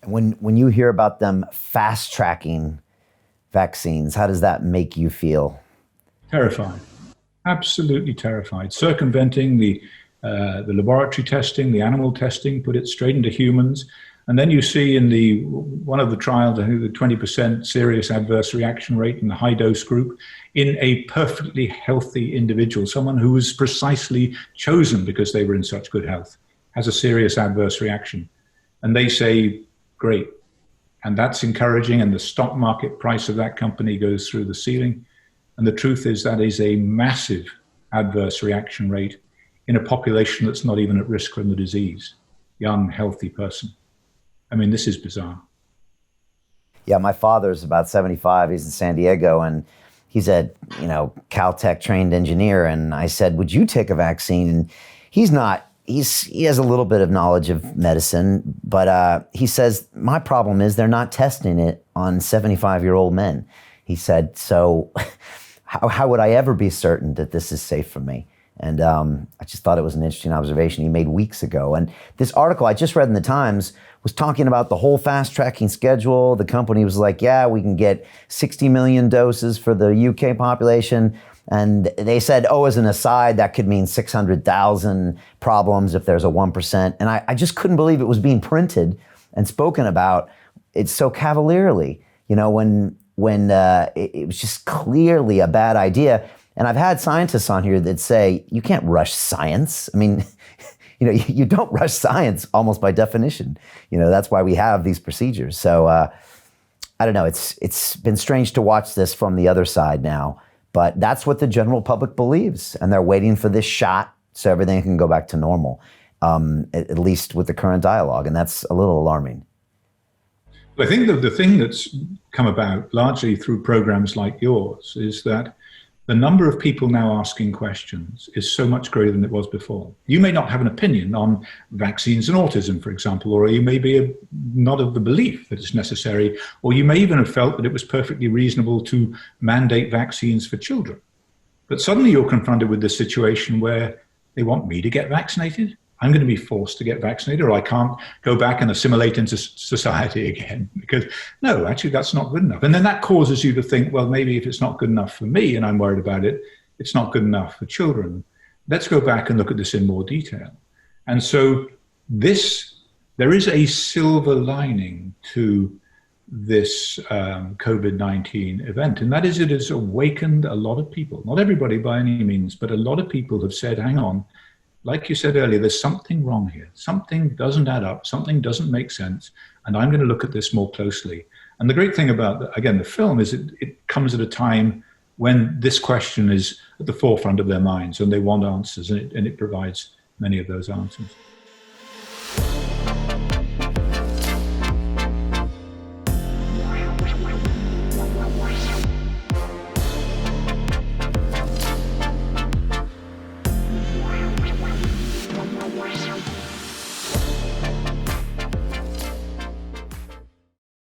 When you hear about them fast tracking vaccines, how does that make you feel? Terrified, absolutely terrified. Circumventing the laboratory testing, the animal testing, put it straight into humans. And then you see in one of the trials, I think the 20% serious adverse reaction rate in the high dose group in a perfectly healthy individual, someone who was precisely chosen because they were in such good health, has a serious adverse reaction. And they say, great. And that's encouraging. And the stock market price of that company goes through the ceiling. And the truth is that is a massive adverse reaction rate in a population that's not even at risk from the disease, young, healthy person. I mean, this is bizarre. Yeah, my father's about 75. He's in San Diego, and he's a, Caltech trained engineer. And I said, would you take a vaccine? And he has a little bit of knowledge of medicine, but he says, my problem is they're not testing it on 75-year-old men. He said, so how would I ever be certain that this is safe for me? And I just thought it was an interesting observation he made weeks ago. And this article I just read in the Times was talking about the whole fast tracking schedule. The company was like, yeah, we can get 60 million doses for the UK population. And they said, oh, as an aside, that could mean 600,000 problems if there's a 1%. And I just couldn't believe it was being printed and spoken about it so cavalierly, when it was just clearly a bad idea. And I've had scientists on here that say, you can't rush science. I mean, you don't rush science almost by definition. That's why we have these procedures. So I don't know. It's been strange to watch this from the other side now, but that's what the general public believes. And they're waiting for this shot so everything can go back to normal, at least with the current dialogue. And that's a little alarming. I think the thing that's come about largely through programs like yours is that the number of people now asking questions is so much greater than it was before. You may not have an opinion on vaccines and autism, for example, or you may be not of the belief that it's necessary, or you may even have felt that it was perfectly reasonable to mandate vaccines for children. But suddenly you're confronted with this situation where they want me to get vaccinated. I'm going to be forced to get vaccinated, or I can't go back and assimilate into society again because, no, actually, that's not good enough. And then that causes you to think, well, maybe if it's not good enough for me and I'm worried about it, it's not good enough for children. Let's go back and look at this in more detail. And so there is a silver lining to this COVID-19 event, and that is it has awakened a lot of people, not everybody by any means, but a lot of people have said, hang on, like you said earlier, there's something wrong here. Something doesn't add up. Something doesn't make sense. And I'm going to look at this more closely. And the great thing about, again, the film is it comes at a time when this question is at the forefront of their minds and they want answers, and it provides many of those answers.